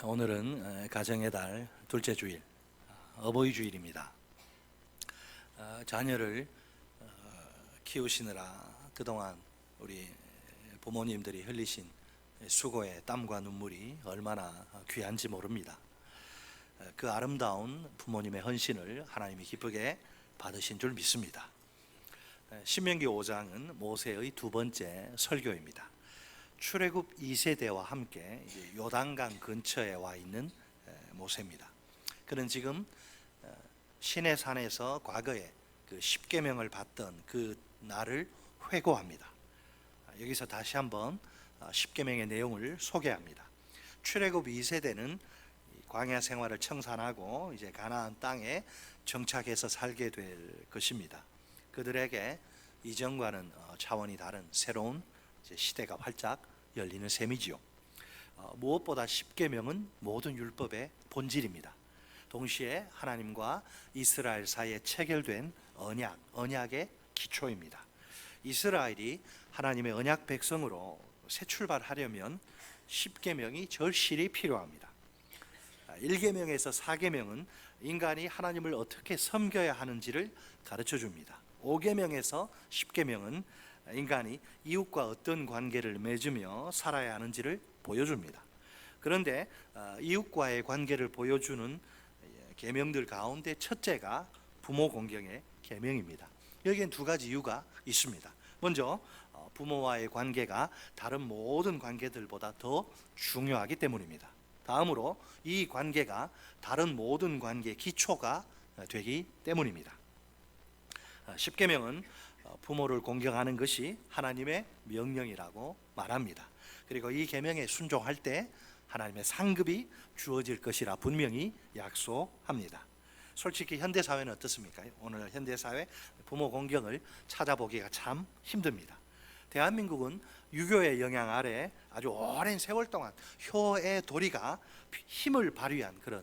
오늘은 가정의 달 둘째 주일, 어버이 주일입니다. 자녀를 키우시느라 그동안 우리 부모님들이 흘리신 수고의 땀과 눈물이 얼마나 귀한지 모릅니다. 그 아름다운 부모님의 헌신을 하나님이 기쁘게 받으신 줄 믿습니다. 신명기 5장은 모세의 두 번째 설교입니다. 출애굽 2세대와 함께 요단강 근처에 와 있는 모세입니다. 그는 지금 시내산에서 과거에 그 십계명을 받던 그 날을 회고합니다. 여기서 다시 한번 십계명의 내용을 소개합니다. 출애굽 2세대는 광야 생활을 청산하고 이제 가나안 땅에 정착해서 살게 될 것입니다. 그들에게 이전과는 차원이 다른 새로운 시대가 활짝 열리는 셈이지요. 무엇보다 십계명은 모든 율법의 본질입니다. 동시에 하나님과 이스라엘 사이에 체결된 언약의 기초입니다. 이스라엘이 하나님의 언약 백성으로 새 출발하려면 십계명이 절실히 필요합니다. 1계명에서 4계명은 인간이 하나님을 어떻게 섬겨야 하는지를 가르쳐 줍니다. 5계명에서 10계명은 인간이 이웃과 어떤 관계를 맺으며 살아야 하는지를 보여줍니다. 그런데 이웃과의 관계를 보여주는 계명들 가운데 첫째가 부모 공경의 계명입니다. 여기엔 두 가지 이유가 있습니다. 먼저 부모와의 관계가 다른 모든 관계들보다 더 중요하기 때문입니다. 다음으로 이 관계가 다른 모든 관계의 기초가 되기 때문입니다. 십계명은 부모를 공경하는 것이 하나님의 명령이라고 말합니다. 그리고 이 계명에 순종할 때 하나님의 상급이 주어질 것이라 분명히 약속합니다. 솔직히 현대사회는 어떻습니까? 오늘 현대사회 부모 공경을 찾아보기가 참 힘듭니다. 대한민국은 유교의 영향 아래 아주 오랜 세월 동안 효의 도리가 힘을 발휘한 그런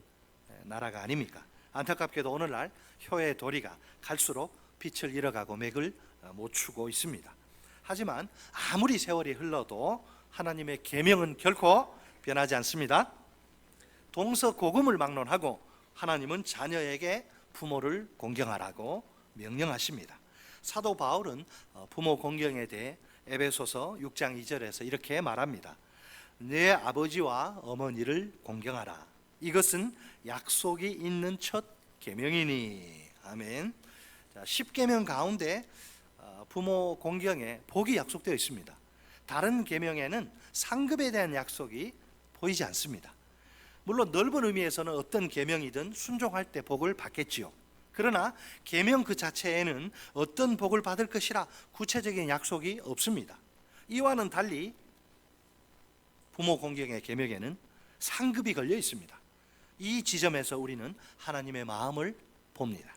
나라가 아닙니까? 안타깝게도 오늘날 효의 도리가 갈수록 빛을 잃어가고 맥을 못 추고 있습니다. 하지만 아무리 세월이 흘러도 하나님의 계명은 결코 변하지 않습니다. 동서고금을 막론하고 하나님은 자녀에게 부모를 공경하라고 명령하십니다. 사도 바울은 부모 공경에 대해 에베소서 6장 2절에서 이렇게 말합니다. 내 아버지와 어머니를 공경하라. 이것은 약속이 있는 첫 계명이니. 아멘. 10계명 가운데 부모 공경에 복이 약속되어 있습니다. 다른 계명에는 상급에 대한 약속이 보이지 않습니다. 물론 넓은 의미에서는 어떤 계명이든 순종할 때 복을 받겠지요. 그러나 계명 그 자체에는 어떤 복을 받을 것이라 구체적인 약속이 없습니다. 이와는 달리 부모 공경의 계명에는 상급이 걸려 있습니다. 이 지점에서 우리는 하나님의 마음을 봅니다.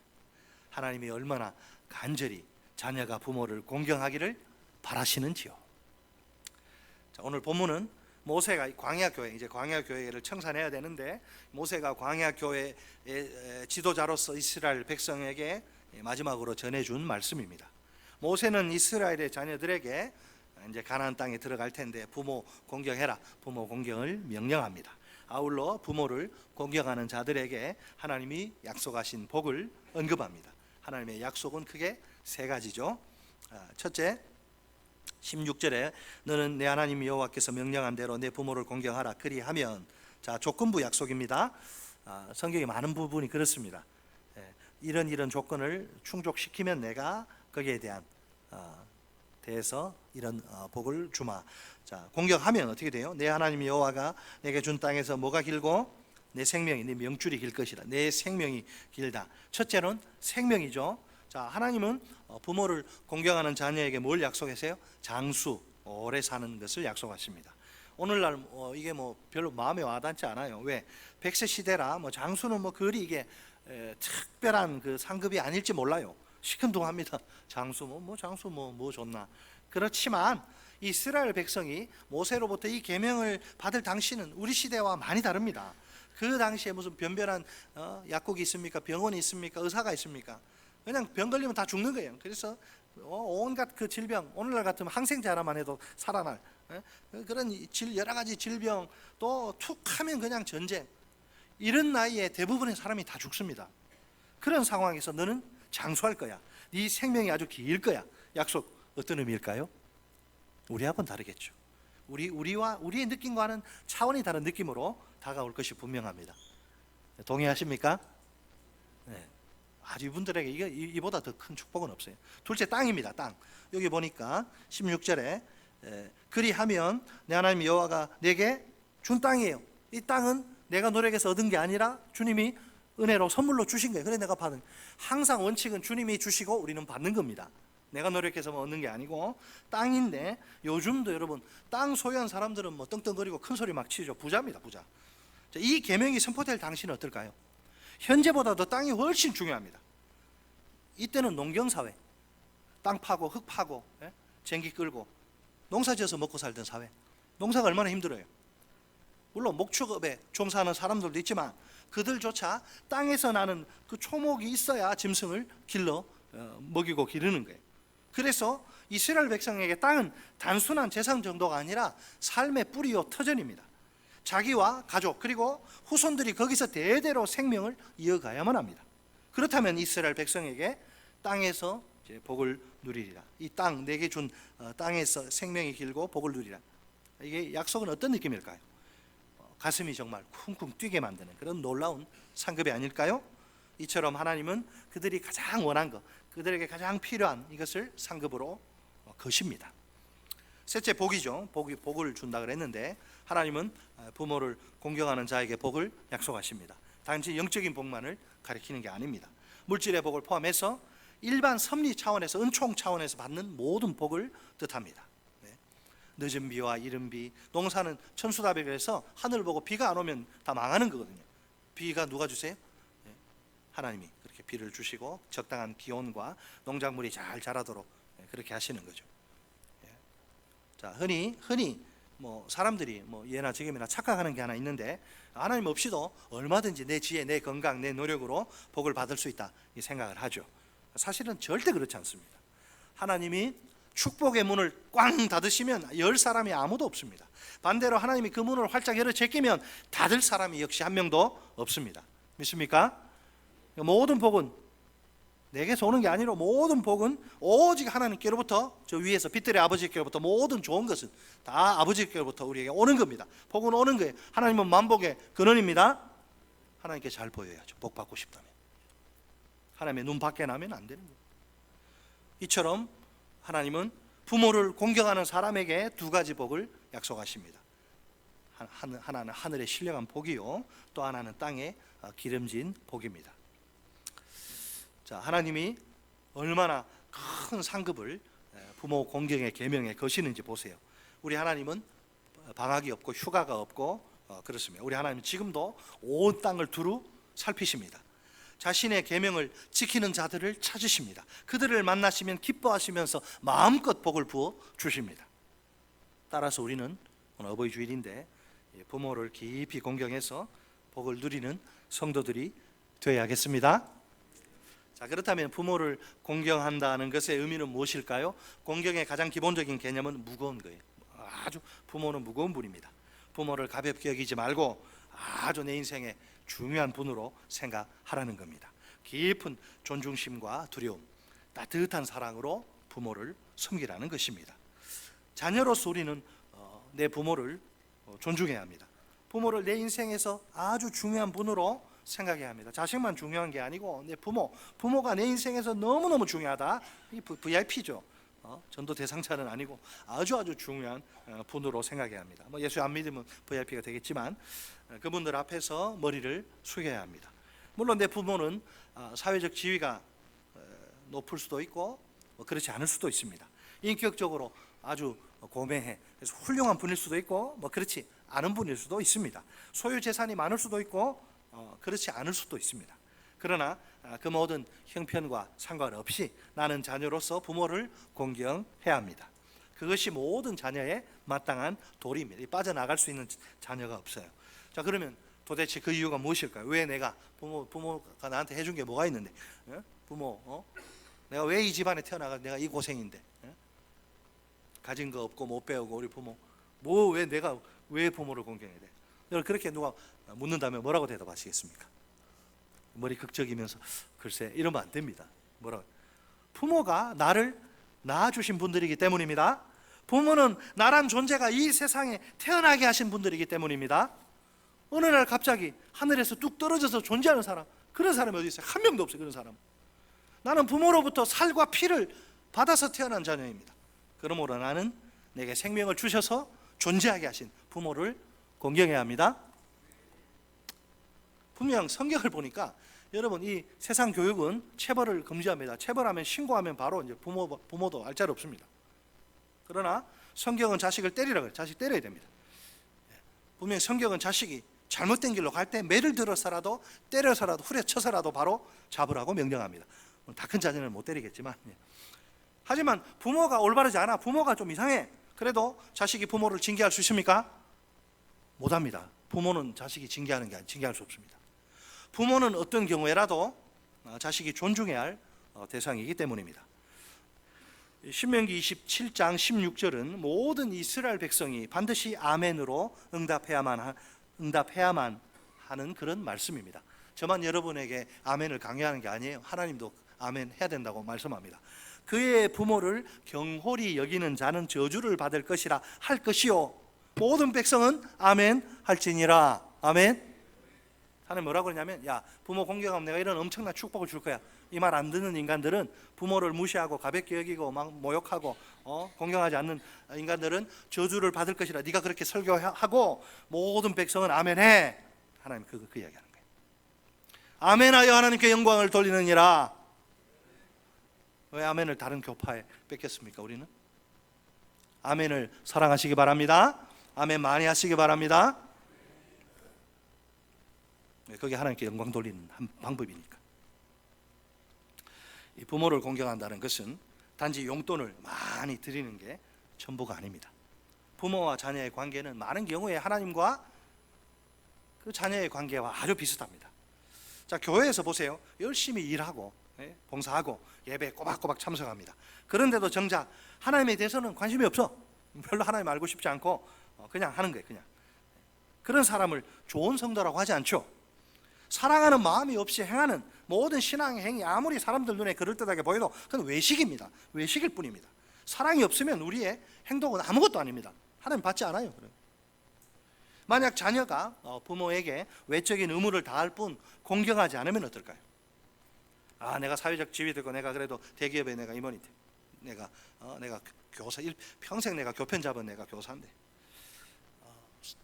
하나님이 얼마나 간절히 자녀가 부모를 공경하기를 바라시는지요. 자, 오늘 본문은 모세가 광야교회, 이제 광야교회를 청산해야 되는데 모세가 광야교회의 지도자로서 이스라엘 백성에게 마지막으로 전해준 말씀입니다. 모세는 이스라엘의 자녀들에게 이제 가나안 땅에 들어갈 텐데 부모 공경해라, 부모 공경을 명령합니다. 아울러 부모를 공경하는 자들에게 하나님이 약속하신 복을 언급합니다. 하나님의 약속은 크게 세 가지죠. 첫째, 16절에 너는 내 하나님 여호와께서 명령한 대로 내 부모를 공경하라. 그리하면, 자, 조건부 약속입니다. 성경의 많은 부분이 그렇습니다. 이런 조건을 충족시키면 내가 거기에 대한 대해서 이런 복을 주마. 자, 공경하면 어떻게 돼요? 내 하나님 여호와가 내게 준 땅에서 뭐가 길고 내 생명이, 내 명줄이 길 것이라. 내 생명이 길다. 첫째는 생명이죠. 자, 하나님은 부모를 공경하는 자녀에게 뭘 약속하세요? 장수, 오래 사는 것을 약속하십니다. 오늘날 이게 별로 마음에 와닿지 않아요. 왜? 100세 시대라 장수는 그리 이게 특별한 그 상급이 아닐지 몰라요. 시큰둥합니다. 장수 장수 좋나. 그렇지만 이스라엘 백성이 모세로부터 이 계명을 받을 당시는 우리 시대와 많이 다릅니다. 그 당시에 무슨 변변한 약국이 있습니까? 병원이 있습니까? 의사가 있습니까? 그냥 병 걸리면 다 죽는 거예요. 그래서 온갖 그 질병, 오늘날 같으면 항생제 하나만 해도 살아날 그런 여러 가지 질병, 또 툭하면 그냥 전쟁, 이런 나이에 대부분의 사람이 다 죽습니다. 그런 상황에서 너는 장수할 거야, 네 생명이 아주 길 거야, 약속 어떤 의미일까요? 우리하고는 다르겠죠. 우리의 느낌과는 차원이 다른 느낌으로 다가올 것이 분명합니다. 동의하십니까? 네. 아주 이분들에게 이보다 더 큰 축복은 없어요. 둘째, 땅입니다. 땅. 여기 보니까 16절에 그리하면 내 하나님 여호와가 내게 준 땅이에요. 이 땅은 내가 노력해서 얻은 게 아니라 주님이 은혜로 선물로 주신 거예요. 그래 내가 받은. 항상 원칙은 주님이 주시고 우리는 받는 겁니다. 내가 노력해서 얻는 게 아니고 땅인데, 요즘도 여러분 땅 소유한 사람들은 뭐 떵떵거리고 큰 소리 막 치죠. 부자입니다, 부자. 이 계명이 선포될 당시는 어떨까요? 현재보다 더 땅이 훨씬 중요합니다. 이때는 농경사회, 땅 파고 흙 파고 쟁기 끌고 농사지어서 먹고 살던 사회. 농사가 얼마나 힘들어요. 물론 목축업에 종사하는 사람들도 있지만 그들조차 땅에서 나는 그 초목이 있어야 짐승을 길러 먹이고 기르는 거예요. 그래서 이스라엘 백성에게 땅은 단순한 재산 정도가 아니라 삶의 뿌리요 터전입니다. 자기와 가족 그리고 후손들이 거기서 대대로 생명을 이어가야만 합니다. 그렇다면 이스라엘 백성에게 땅에서 이제 복을 누리리라. 이 땅 내게 준 땅에서 생명이 길고 복을 누리라. 이게 약속은 어떤 느낌일까요? 가슴이 정말 쿵쿵 뛰게 만드는 그런 놀라운 상급이 아닐까요? 이처럼 하나님은 그들이 가장 원한 것, 그들에게 가장 필요한 이것을 상급으로 거십니다. 셋째, 복이죠. 복을 준다 그랬는데 하나님은 부모를 공경하는 자에게 복을 약속하십니다. 단지 영적인 복만을 가리키는 게 아닙니다. 물질의 복을 포함해서 일반 섭리 차원에서, 은총 차원에서 받는 모든 복을 뜻합니다. 늦은 비와 이른 비, 농사는 천수다백에서 하늘 보고 비가 안 오면 다 망하는 거거든요. 비가 누가 주세요? 하나님이 그렇게 비를 주시고 적당한 기온과 농작물이 잘 자라도록 그렇게 하시는 거죠. 자, 흔히 뭐 사람들이 뭐 예나 지금이나 착각하는 게 하나 있는데, 하나님 없이도 얼마든지 내 지혜, 내 건강, 내 노력으로 복을 받을 수 있다 이 생각을 하죠. 사실은 절대 그렇지 않습니다. 하나님이 축복의 문을 꽝 닫으시면 열 사람이 아무도 없습니다. 반대로 하나님이 그 문을 활짝 열어 제끼면 닫을 사람이 역시 한 명도 없습니다. 믿습니까? 모든 복은 내게서 오는 게 아니라 모든 복은 오직 하나님께로부터, 저 위에서 빛들의 아버지께로부터 모든 좋은 것은 다 아버지께로부터 우리에게 오는 겁니다. 복은 오는 거예요. 하나님은 만복의 근원입니다. 하나님께 잘 보여야죠. 복 받고 싶다면. 하나님의 눈 밖에 나면 안 되는 거예요. 이처럼 하나님은 부모를 공경하는 사람에게 두 가지 복을 약속하십니다. 하나는 하늘의 신령한 복이요, 또 하나는 땅에 기름진 복입니다. 자, 하나님이 얼마나 큰 상급을 부모 공경의 계명에 거시는지 보세요. 우리 하나님은 방학이 없고 휴가가 없고 그렇습니다. 우리 하나님은 지금도 온 땅을 두루 살피십니다. 자신의 계명을 지키는 자들을 찾으십니다. 그들을 만나시면 기뻐하시면서 마음껏 복을 부어 주십니다. 따라서 우리는 오늘 어버이 주일인데 부모를 깊이 공경해서 복을 누리는 성도들이 되어야겠습니다. 자, 그렇다면 부모를 공경한다는 것의 의미는 무엇일까요? 공경의 가장 기본적인 개념은 무거운 거예요. 아주 부모는 무거운 분입니다. 부모를 가볍게 여기지 말고 아주 내 인생의 중요한 분으로 생각하라는 겁니다. 깊은 존중심과 두려움, 따뜻한 사랑으로 부모를 섬기라는 것입니다. 자녀로서 우리는 내 부모를 존중해야 합니다. 부모를 내 인생에서 아주 중요한 분으로 생각해야 합니다. 자식만 중요한 게 아니고 내 부모가 내 인생에서 너무너무 중요하다. 이 VIP죠. 전도 대상자는 아니고 아주 중요한 분으로 생각해야 합니다. 뭐 예수 안 믿으면 VIP가 되겠지만 그분들 앞에서 머리를 숙여야 합니다. 물론 내 부모는 사회적 지위가 높을 수도 있고 그렇지 않을 수도 있습니다. 인격적으로 아주 고매해, 그래서 훌륭한 분일 수도 있고 그렇지 않은 분일 수도 있습니다. 소유 재산이 많을 수도 있고 그렇지 않을 수도 있습니다. 그러나 그 모든 형편과 상관없이 나는 자녀로서 부모를 공경해야 합니다. 그것이 모든 자녀의 마땅한 도리입니다. 빠져나갈 수 있는 자녀가 없어요. 자, 그러면 도대체 그 이유가 무엇일까요? 왜 내가 부모가 나한테 해준 게 뭐가 있는데, 내가 왜 이 집안에 태어나가, 내가 이 고생인데, 가진 거 없고 못 배우고 우리 부모 뭐 왜 내가 왜 부모를 공경해야 돼? 여러분 그렇게 누가 묻는다면 뭐라고 대답하시겠습니까? 머리 극적이면서 글쎄 이러면 안 됩니다. 뭐라고? 부모가 나를 낳아주신 분들이기 때문입니다. 부모는 나란 존재가 이 세상에 태어나게 하신 분들이기 때문입니다. 어느 날 갑자기 하늘에서 뚝 떨어져서 존재하는 사람, 그런 사람이 어디 있어요? 한 명도 없어요. 그런 사람. 나는 부모로부터 살과 피를 받아서 태어난 자녀입니다. 그러므로 나는 내게 생명을 주셔서 존재하게 하신 부모를 공경해야 합니다. 분명 성경을 보니까 여러분 이 세상 교육은 체벌을 금지합니다. 체벌하면 신고하면 바로 이제 부모도 알짤 없습니다. 그러나 성경은 자식을 때리라 그래요. 자식 때려야 됩니다. 분명 성경은 자식이 잘못된 길로 갈 때 매를 들어서라도 때려서라도 후려쳐서라도 바로 잡으라고 명령합니다. 다 큰 자녀는 못 때리겠지만, 하지만 부모가 올바르지 않아, 부모가 좀 이상해, 그래도 자식이 부모를 징계할 수 있습니까? 못합니다. 부모는 자식이 징계하는 게 아니라 징계할 수 없습니다. 부모는 어떤 경우에라도 자식이 존중해야 할 대상이기 때문입니다. 신명기 27장 16절은 모든 이스라엘 백성이 반드시 아멘으로 응답해야만 하는 그런 말씀입니다. 저만 여러분에게 아멘을 강요하는 게 아니에요. 하나님도 아멘 해야 된다고 말씀합니다. 그의 부모를 경홀히 여기는 자는 저주를 받을 것이라 할 것이요 모든 백성은 아멘 할지니라. 아멘. 하나님 뭐라고 그러냐면, 야, 부모 공경하면 내가 이런 엄청난 축복을 줄 거야. 이 말 안 듣는 인간들은, 부모를 무시하고 가볍게 여기고 막 모욕하고 공경하지 않는 인간들은 저주를 받을 것이라. 네가 그렇게 설교하고 모든 백성은 아멘해. 하나님 그 이야기하는 거예요. 아멘하여 하나님께 영광을 돌리느니라. 왜 아멘을 다른 교파에 뺏겼습니까? 우리는 아멘을 사랑하시기 바랍니다. 아멘 많이 하시기 바랍니다. 그게 하나님께 영광 돌리는 한 방법이니까. 이 부모를 공경한다는 것은 단지 용돈을 많이 드리는 게 전부가 아닙니다. 부모와 자녀의 관계는 많은 경우에 하나님과 그 자녀의 관계와 아주 비슷합니다. 자, 교회에서 보세요. 열심히 일하고 봉사하고 예배에 꼬박꼬박 참석합니다. 그런데도 정작 하나님에 대해서는 관심이 없어. 별로 하나님 알고 싶지 않고 그냥 하는 거예요. 그냥. 그런 사람을 좋은 성도라고 하지 않죠. 사랑하는 마음이 없이 행하는 모든 신앙의 행위, 아무리 사람들 눈에 그럴듯하게 보여도 그건 외식입니다. 외식일 뿐입니다. 사랑이 없으면 우리의 행동은 아무것도 아닙니다. 하나님 받지 않아요. 만약 자녀가 부모에게 외적인 의무를 다할 뿐 공경하지 않으면 어떨까요? 아, 내가 사회적 지위 되고 내가 그래도 대기업에 내가 임원이 돼. 내가 교사 평생 내가 교편 잡은 내가 교사인데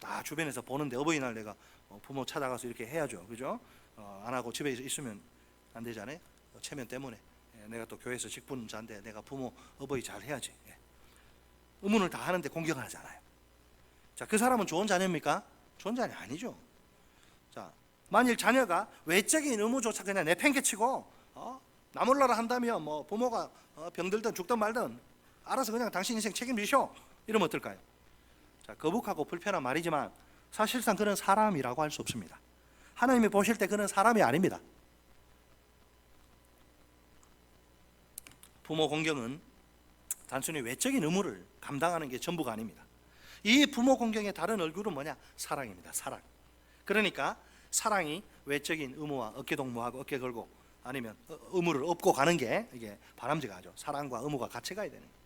다 주변에서 보는데 어버이날 내가 부모 찾아가서 이렇게 해야죠. 그죠? 안 하고 집에 있으면 안 되잖아요. 체면 때문에. 내가 또 교회에서 직분자인데 내가 부모 어버이 잘 해야지. 의무를 다 하는데 공경을 하잖아요. 자, 그 사람은 좋은 자녀입니까? 좋은 자녀 아니죠. 자, 만일 자녀가 외적인 의무조차 그냥 내팽개치고 나 몰라라 한다면 뭐 부모가 병들든 죽든 말든 알아서 그냥 당신 인생 책임지셔, 이러면 어떨까요? 자, 거북하고 불편한 말이지만 사실상 그런 사람이라고 할 수 없습니다. 하나님이 보실 때 그런 사람이 아닙니다. 부모 공경은 단순히 외적인 의무를 감당하는 게 전부가 아닙니다. 이 부모 공경의 다른 얼굴은 뭐냐? 사랑입니다. 사랑. 그러니까 사랑이 외적인 의무와 어깨동무하고 어깨 걸고 아니면 의무를 업고 가는 게 이게 바람직하죠. 사랑과 의무가 같이 가야 되는 거예요.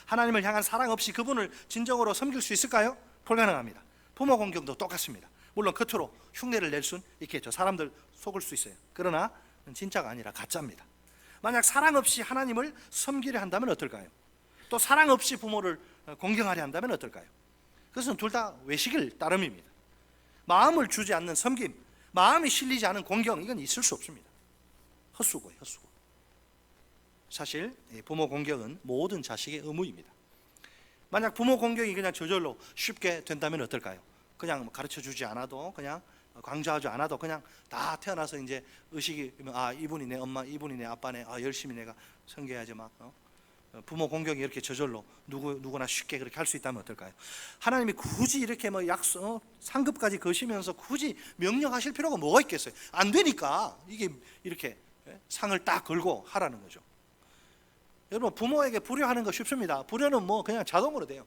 하나님을 향한 사랑 없이 그분을 진정으로 섬길 수 있을까요? 불가능합니다. 부모 공경도 똑같습니다. 물론 겉으로 흉내를 낼 수는 있겠죠. 사람들 속을 수 있어요. 그러나 진짜가 아니라 가짜입니다. 만약 사랑 없이 하나님을 섬기려 한다면 어떨까요? 또 사랑 없이 부모를 공경하려 한다면 어떨까요? 그것은 둘 다 외식일 따름입니다. 마음을 주지 않는 섬김, 마음이 실리지 않은 공경, 이건 있을 수 없습니다. 헛수고예요, 헛수고. 사실 부모 공경은 모든 자식의 의무입니다. 만약 부모 공경이 그냥 저절로 쉽게 된다면 어떨까요? 그냥 가르쳐주지 않아도, 그냥 강조하지 않아도 그냥 다 태어나서 이제 의식이, 아, 이분이 내 엄마, 이분이 내 아빠네, 아, 열심히 내가 섬겨야지 막 부모 공경이 이렇게 저절로 누구나 쉽게 그렇게 할 수 있다면 어떨까요? 하나님이 굳이 이렇게 뭐 상급까지 거시면서 굳이 명령하실 필요가 뭐가 있겠어요? 안 되니까 이게 이렇게 상을 딱 걸고 하라는 거죠. 여러분, 부모에게 불효하는 거 쉽습니다. 불효는 뭐 그냥 자동으로 돼요.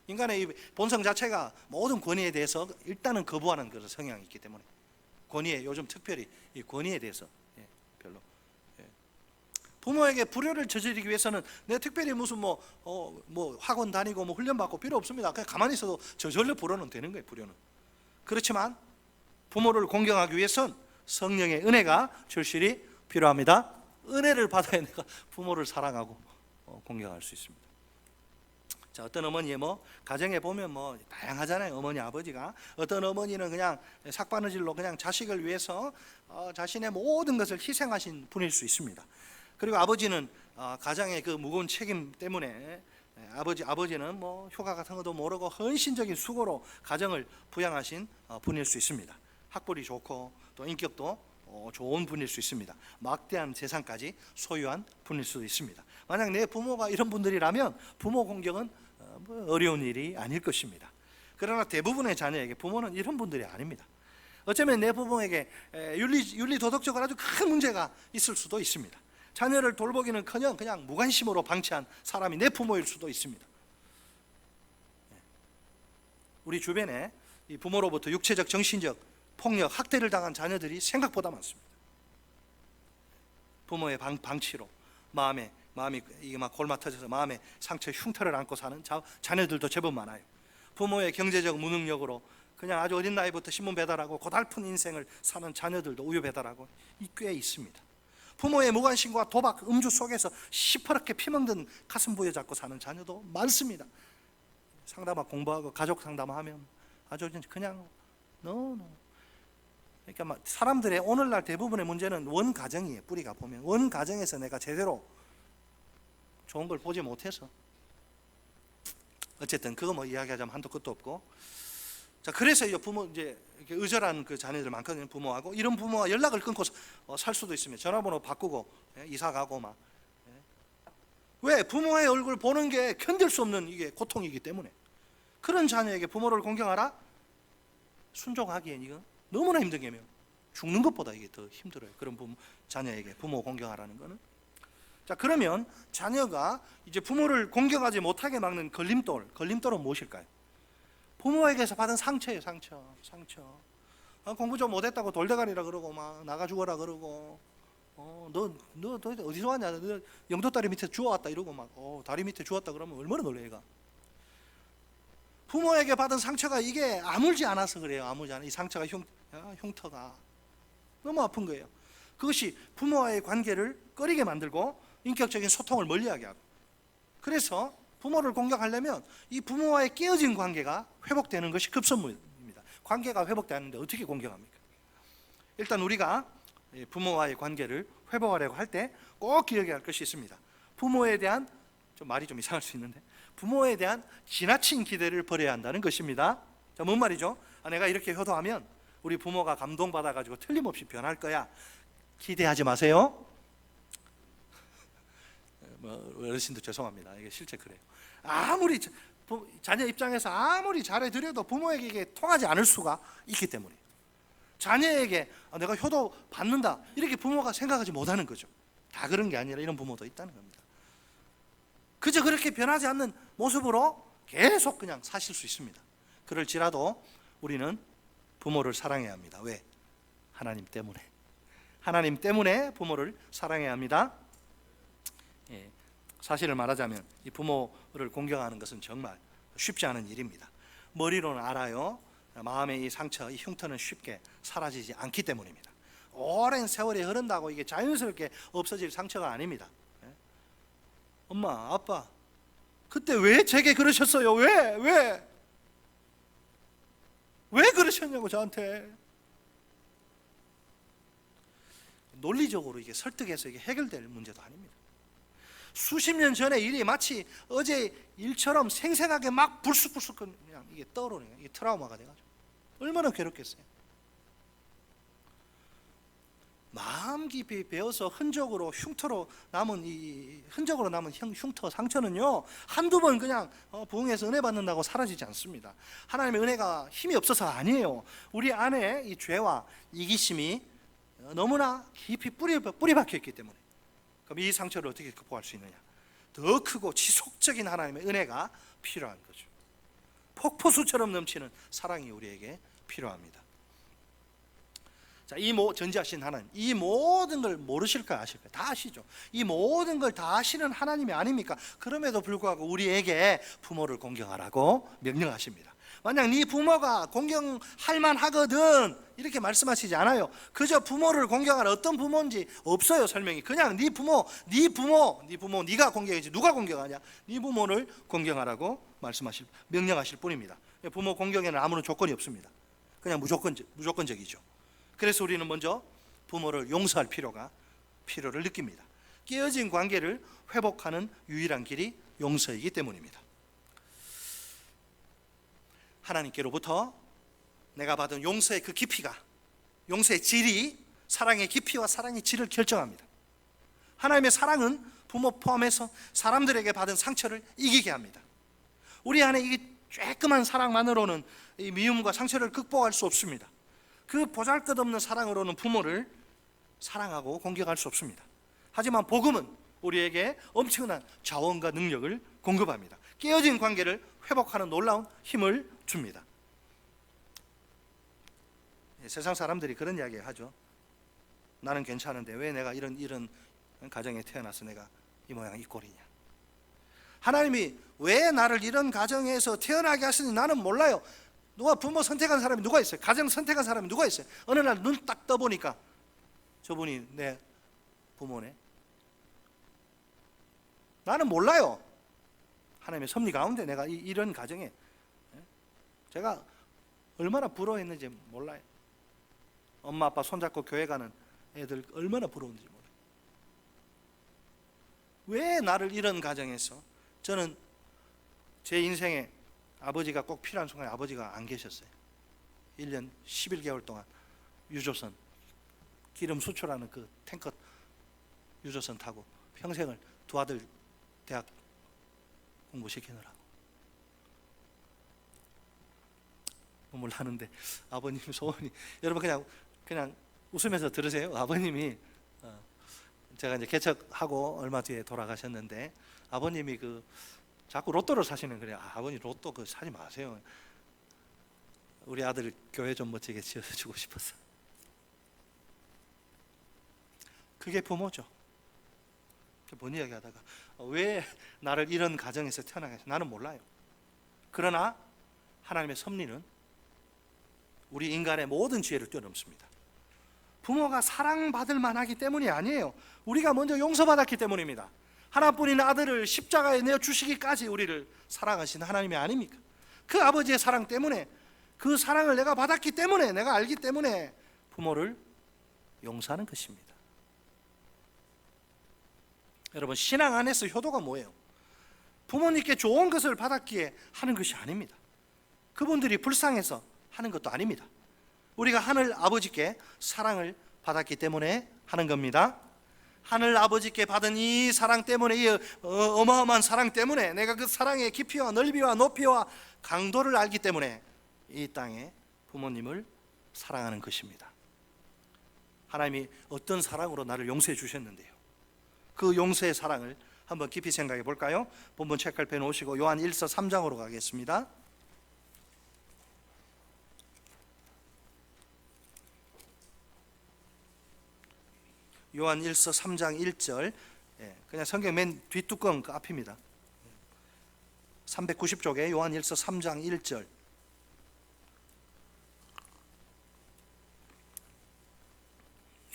인간의 이 본성 자체가 모든 권위에 대해서 일단은 거부하는 그런 성향이 있기 때문에, 권위에, 요즘 특별히 이 권위에 대해서 별로, 부모에게 불효를 저지르기 위해서는 내 특별히 무슨 뭐 학원 다니고 뭐 훈련 받고 필요 없습니다. 그냥 가만히 있어도 저절로 불효는 되는 거예요. 불효는. 그렇지만 부모를 공경하기 위해선 성령의 은혜가 절실히 필요합니다. 은혜를 받아야 내가 부모를 사랑하고 공경할 수 있습니다. 자, 어떤 어머니의 가정에 보면 다양하잖아요. 어머니 아버지가, 어떤 어머니는 그냥 삭바느질로 그냥 자식을 위해서 자신의 모든 것을 희생하신 분일 수 있습니다. 그리고 아버지는 가장의 그 무거운 책임 때문에 아버지는 휴가 같은 것도 모르고 헌신적인 수고로 가정을 부양하신 분일 수 있습니다. 학벌이 좋고 또 인격도 좋은 분일 수 있습니다. 막대한 재산까지 소유한 분일 수도 있습니다. 만약 내 부모가 이런 분들이라면 부모 공경은 어려운 일이 아닐 것입니다. 그러나 대부분의 자녀에게 부모는 이런 분들이 아닙니다. 어쩌면 내 부모에게 윤리 도덕적으로 아주 큰 문제가 있을 수도 있습니다. 자녀를 돌보기는커녕 그냥 무관심으로 방치한 사람이 내 부모일 수도 있습니다. 우리 주변에 이 부모로부터 육체적, 정신적 폭력, 학대를 당한 자녀들이 생각보다 많습니다. 부모의 방치로 마음이 이게 막 골마 터져서 마음에 상처, 흉터를 안고 사는 자녀들도 제법 많아요. 부모의 경제적 무능력으로 그냥 아주 어린 나이부터 신문 배달하고 고달픈 인생을 사는 자녀들도 우유 배달하고 꽤 있습니다. 부모의 무관심과 도박, 음주 속에서 시퍼렇게 피멍든 가슴 부여잡고 사는 자녀도 많습니다. 상담하고 공부하고 가족 상담하면 아주 그냥 그러니까 사람들의 오늘날 대부분의 문제는 원가정이에요. 뿌리가 보면 원가정에서 내가 제대로 좋은 걸 보지 못해서, 어쨌든 그거 이야기하자면 한도 끝도 없고. 자, 그래서 부모 이제 이렇게 의절한 그 자녀들 많거든요. 부모하고 이런 부모와 연락을 끊고 살 수도 있으면 전화번호 바꾸고 이사 가고 막. 왜? 부모의 얼굴 보는 게 견딜 수 없는 이게 고통이기 때문에. 그런 자녀에게 부모를 공경하라? 순종하기엔 이거 너무나 힘든 게며 죽는 것보다 이게 더 힘들어요. 그런 자녀에게 부모 공경하라는 거는. 자, 그러면 자녀가 이제 부모를 공경하지 못하게 막는 걸림돌은 무엇일까요? 부모에게서 받은 상처예요. 상처. 공부 좀 못했다고 돌대가리라 그러고 막 나가 죽어라 그러고, 너 어디서 왔냐? 너 영도다리 밑에 주워왔다 이러고 막 다리 밑에 주웠다 그러면 얼마나 놀래 얘가. 부모에게 받은 상처가 이게 아물지 않아서 그래요. 아물지 않아. 이 상처가 흉터가 너무 아픈 거예요. 그것이 부모와의 관계를 꺼리게 만들고 인격적인 소통을 멀리하게 하고, 그래서 부모를 공경하려면 이 부모와의 깨어진 관계가 회복되는 것이 급선무입니다. 관계가 회복되는데 어떻게 공경합니까? 일단 우리가 부모와의 관계를 회복하려고 할 때 꼭 기억해야 할 것이 있습니다. 부모에 대한, 말이 좀 이상할 수 있는데, 부모에 대한 지나친 기대를 버려야 한다는 것입니다. 자, 뭔 말이죠? 내가 이렇게 효도하면 우리 부모가 감동받아가지고 틀림없이 변할 거야. 기대하지 마세요. 어르신도 죄송합니다. 이게 실제 그래요. 아무리 자녀 입장에서 아무리 잘해드려도 부모에게 이게 통하지 않을 수가 있기 때문에, 자녀에게 내가 효도 받는다 이렇게 부모가 생각하지 못하는 거죠. 다 그런 게 아니라 이런 부모도 있다는 겁니다. 그저 그렇게 변하지 않는 모습으로 계속 그냥 사실 수 있습니다. 그럴지라도 우리는 부모를 사랑해야 합니다. 왜? 하나님 때문에. 하나님 때문에 부모를 사랑해야 합니다. 사실을 말하자면 이 부모를 공경하는 것은 정말 쉽지 않은 일입니다. 머리로는 알아요. 마음의 이 상처, 이 흉터는 쉽게 사라지지 않기 때문입니다. 오랜 세월이 흐른다고 이게 자연스럽게 없어질 상처가 아닙니다. 엄마, 아빠, 그때 왜 제게 그러셨어요? 왜 그러셨냐고 저한테. 논리적으로 이게 설득해서 이게 해결될 문제도 아닙니다. 수십 년 전의 일이 마치 어제 일처럼 생생하게 막 불쑥불쑥 그냥 이게 떠오르는 거예요. 이게 트라우마가 돼가지고 얼마나 괴롭겠어요. 마음 깊이 배어서 흔적으로 남은 흉터 상처는요 한두 번 그냥 부흥해서 은혜 받는다고 사라지지 않습니다. 하나님의 은혜가 힘이 없어서 아니에요. 우리 안에 이 죄와 이기심이 너무나 깊이 뿌리 박혀 있기 때문에. 그럼 이 상처를 어떻게 극복할 수 있느냐? 더 크고 지속적인 하나님의 은혜가 필요한 거죠. 폭포수처럼 넘치는 사랑이 우리에게 필요합니다. 자, 전지하신 하나님, 이 모든 걸 모르실까요, 아실까요? 다 아시죠. 이 모든 걸 다 아시는 하나님이 아닙니까? 그럼에도 불구하고 우리에게 부모를 공경하라고 명령하십니다. 만약 네 부모가 공경할 만하거든 이렇게 말씀하시지 않아요. 그저 부모를 공경하라, 어떤 부모인지 없어요, 설명이. 그냥 네 부모 네가 공경하지 누가 공경하냐? 네 부모를 공경하라고 명령하실 뿐입니다. 부모 공경에는 아무런 조건이 없습니다. 그냥 무조건적이죠. 그래서 우리는 먼저 부모를 용서할 필요를 느낍니다. 깨어진 관계를 회복하는 유일한 길이 용서이기 때문입니다. 하나님께로부터 내가 받은 용서의 그 깊이가, 용서의 질이 사랑의 깊이와 사랑의 질을 결정합니다. 하나님의 사랑은 부모 포함해서 사람들에게 받은 상처를 이기게 합니다. 우리 안에 이 쬐끔한 사랑만으로는 이 미움과 상처를 극복할 수 없습니다. 그 보잘것없는 사랑으로는 부모를 사랑하고 공경할 수 없습니다. 하지만 복음은 우리에게 엄청난 자원과 능력을 공급합니다. 깨어진 관계를 회복하는 놀라운 힘을 줍니다. 세상 사람들이 그런 이야기 하죠. 나는 괜찮은데 왜 내가 이런 가정에 태어나서 내가 이 모양 이 꼴이냐. 하나님이 왜 나를 이런 가정에서 태어나게 하시는지 나는 몰라요. 누가 부모 선택한 사람이 누가 있어요? 가정 선택한 사람이 누가 있어요? 어느 날 눈 딱 떠보니까 저분이 내 부모네. 나는 몰라요. 하나님의 섭리 가운데 내가 이런 가정에 제가 얼마나 부러워했는지 몰라요. 엄마 아빠 손잡고 교회 가는 애들 얼마나 부러운지 몰라요. 왜 나를 이런 가정에서, 저는 제 인생에 아버지가 꼭 필요한 순간에 아버지가 안 계셨어요. 1년 11개월 동안 유조선, 기름 수출하는 그 탱커 유조선 타고 평생을 두 아들 대학 공부시키느라고 눈물 나는데, 아버님 소원이, 여러분 그냥 웃으면서 들으세요. 아버님이 제가 이제 개척하고 얼마 뒤에 돌아가셨는데, 아버님이 자꾸 로또를 사시는 거예요. 아버님 로또 사지 마세요. 우리 아들 교회 좀 멋지게 지어주고 싶어서. 그게 부모죠. 뭔 이야기 하다가 왜 나를 이런 가정에서 태어나게 했어? 나는 몰라요. 그러나 하나님의 섭리는 우리 인간의 모든 지혜를 뛰어넘습니다. 부모가 사랑받을 만하기 때문이 아니에요. 우리가 먼저 용서받았기 때문입니다. 하나뿐인 아들을 십자가에 내어주시기까지 우리를 사랑하신 하나님이 아닙니까? 그 아버지의 사랑 때문에, 그 사랑을 내가 받았기 때문에, 내가 알기 때문에 부모를 용서하는 것입니다. 여러분, 신앙 안에서 효도가 뭐예요? 부모님께 좋은 것을 받았기에 하는 것이 아닙니다. 그분들이 불쌍해서 하는 것도 아닙니다. 우리가 하늘 아버지께 사랑을 받았기 때문에 하는 겁니다. 하늘 아버지께 받은 이 사랑 때문에, 이 어마어마한 사랑 때문에, 내가 그 사랑의 깊이와 넓이와 높이와 강도를 알기 때문에 이 땅에 부모님을 사랑하는 것입니다. 하나님이 어떤 사랑으로 나를 용서해 주셨는데요, 그 용서의 사랑을 한번 깊이 생각해 볼까요? 본문 책갈 펴놓으시고 요한 1서 3장으로 가겠습니다. 요한 1서 3장 1절, 그냥 성경 맨 뒷뚜껑 그 앞입니다. 390쪽에 요한 1서 3장 1절.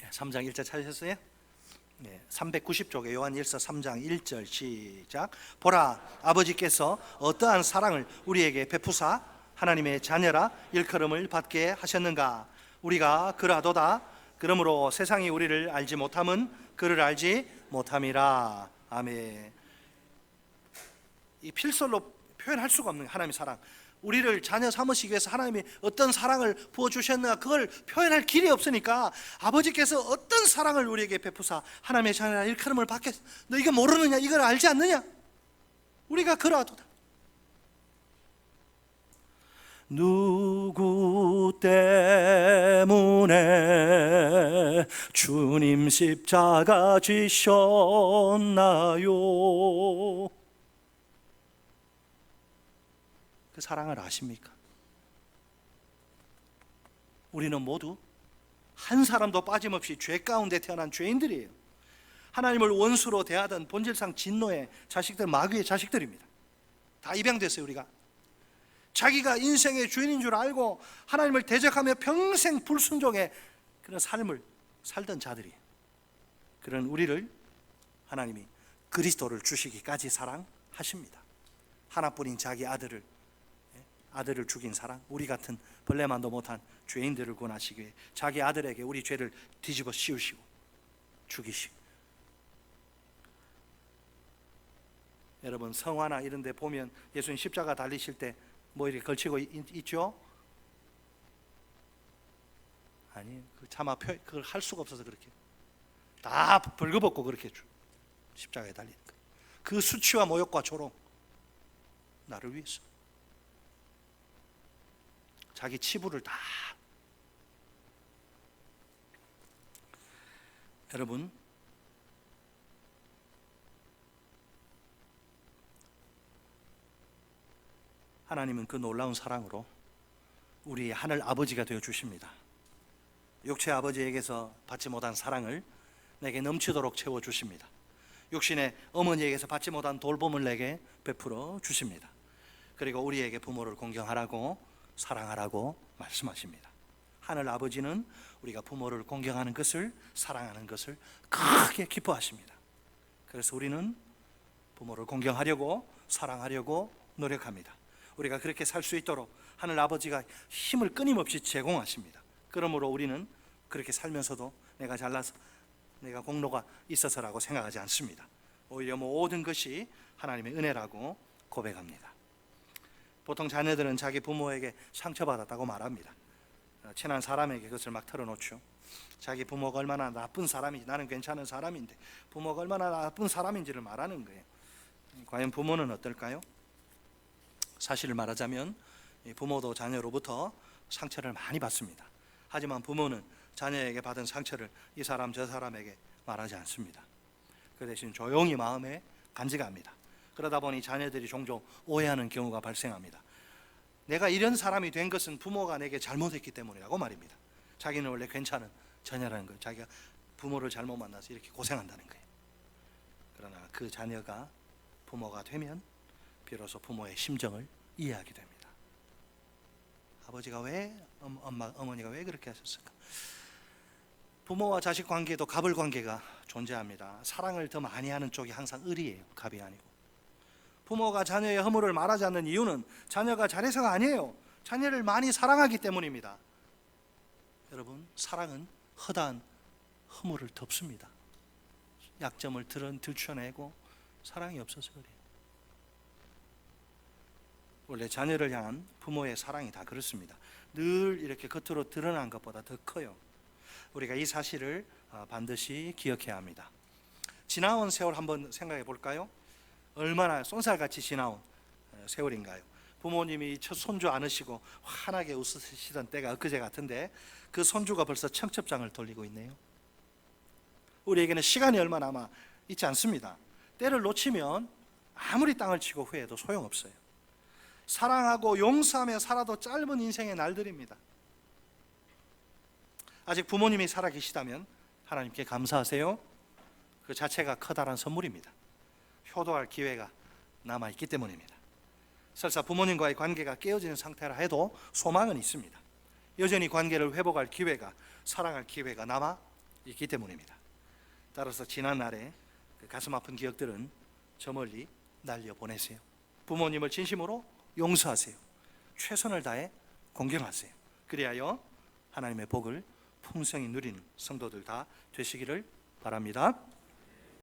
예, 3장 1절 찾으셨어요? 390쪽에 요한 1서 3장 1절 시작. 보라, 아버지께서 어떠한 사랑을 우리에게 베푸사 하나님의 자녀라 일컬음을 받게 하셨는가. 우리가 그라도다. 그러므로 세상이 우리를 알지 못함은 그를 알지 못함이라. 아멘. 이 필설로 표현할 수가 없는 하나님의 사랑, 우리를 자녀 삼으시기 위해서 하나님이 어떤 사랑을 부어주셨는가, 그걸 표현할 길이 없으니까 아버지께서 어떤 사랑을 우리에게 베푸사 하나님의 자녀라 일컬음을 받게, 너 이거 모르느냐? 이걸 알지 않느냐? 우리가 그라도다. 누구 때문에 주님 십자가 지셨나요? 그 그 사랑을 아십니까? 우리는 모두 한 사람도 빠짐없이 죄 가운데 태어난 죄인들이에요. 하나님을 원수로 대하던 본질상 진노의 자식들, 마귀의 자식들입니다. 다 입양됐어요. 우리가 자기가 인생의 주인인 줄 알고 하나님을 대적하며 평생 불순종의 그런 삶을 살던 자들이에요. 그런 우리를 하나님이 그리스도를 주시기까지 사랑하십니다. 하나뿐인 자기 아들을 죽인 사랑, 우리 같은 벌레만도 못한 죄인들을 구원하시기 위해 자기 아들에게 우리 죄를 뒤집어 씌우시고 죽이시고. 여러분 성화나 이런 데 보면 예수님 십자가 달리실 때 뭐 이렇게 걸치고 있죠? 아니, 차마 그걸 할 수가 없어서 그렇게 다 벌거벗고 그렇게 십자가에 달리는 거예요. 그 수치와 모욕과 조롱, 나를 위해서 자기 치부를 다. 여러분, 하나님은 그 놀라운 사랑으로 우리 하늘 아버지가 되어 주십니다. 육체 아버지에게서 받지 못한 사랑을 내게 넘치도록 채워 주십니다. 육신의 어머니에게서 받지 못한 돌봄을 내게 베풀어 주십니다. 그리고 우리에게 부모를 공경하라고, 사랑하라고 말씀하십니다. 하늘 아버지는 우리가 부모를 공경하는 것을, 사랑하는 것을 크게 기뻐하십니다. 그래서 우리는 부모를 공경하려고, 사랑하려고 노력합니다. 우리가 그렇게 살 수 있도록 하늘 아버지가 힘을 끊임없이 제공하십니다. 그러므로 우리는 그렇게 살면서도 내가 잘나서, 내가 공로가 있어서라고 생각하지 않습니다. 오히려 모든 것이 하나님의 은혜라고 고백합니다. 보통 자녀들은 자기 부모에게 상처받았다고 말합니다. 친한 사람에게 그것을 막 털어놓죠. 자기 부모가 얼마나 나쁜 사람인지, 나는 괜찮은 사람인데 부모가 얼마나 나쁜 사람인지를 말하는 거예요. 과연 부모는 어떨까요? 사실을 말하자면 부모도 자녀로부터 상처를 많이 받습니다. 하지만 부모는 자녀에게 받은 상처를 이 사람 저 사람에게 말하지 않습니다. 그 대신 조용히 마음에 간직합니다. 그러다 보니 자녀들이 종종 오해하는 경우가 발생합니다. 내가 이런 사람이 된 것은 부모가 내게 잘못했기 때문이라고 말입니다. 자기는 원래 괜찮은 자녀라는 거예요. 자기가 부모를 잘못 만나서 이렇게 고생한다는 거예요. 그러나 그 자녀가 부모가 되면 비로소 부모의 심정을 이해하게 됩니다. 아버지가 왜, 어머니가 왜 그렇게 하셨을까? 부모와 자식 관계도 갑을 관계가 존재합니다. 사랑을 더 많이 하는 쪽이 항상 을이에요. 갑이 아니고. 부모가 자녀의 허물을 말하지 않는 이유는 자녀가 잘해서가 아니에요. 자녀를 많이 사랑하기 때문입니다. 여러분, 사랑은 허다한 허물을 덮습니다. 약점을 들춰내고 사랑이 없어서 그래요. 원래 자녀를 향한 부모의 사랑이 다 그렇습니다. 늘 이렇게 겉으로 드러난 것보다 더 커요. 우리가 이 사실을 반드시 기억해야 합니다. 지나온 세월 한번 생각해 볼까요? 얼마나 쏜살같이 지나온 세월인가요? 부모님이 첫 손주 안으시고 환하게 웃으시던 때가 엊그제 같은데 그 손주가 벌써 청첩장을 돌리고 있네요. 우리에게는 시간이 얼마 남아 있지 않습니다. 때를 놓치면 아무리 땅을 치고 후회해도 소용없어요. 사랑하고 용서하며 살아도 짧은 인생의 날들입니다. 아직 부모님이 살아계시다면 하나님께 감사하세요. 그 자체가 커다란 선물입니다. 효도할 기회가 남아있기 때문입니다. 설사 부모님과의 관계가 깨어지는 상태라 해도 소망은 있습니다. 여전히 관계를 회복할 기회가, 사랑할 기회가 남아있기 때문입니다. 따라서 지난날의 그 가슴 아픈 기억들은 저 멀리 날려보내세요. 부모님을 진심으로 용서하세요. 최선을 다해 공경하세요. 그리하여 하나님의 복을 풍성히 누리는 성도들 다 되시기를 바랍니다.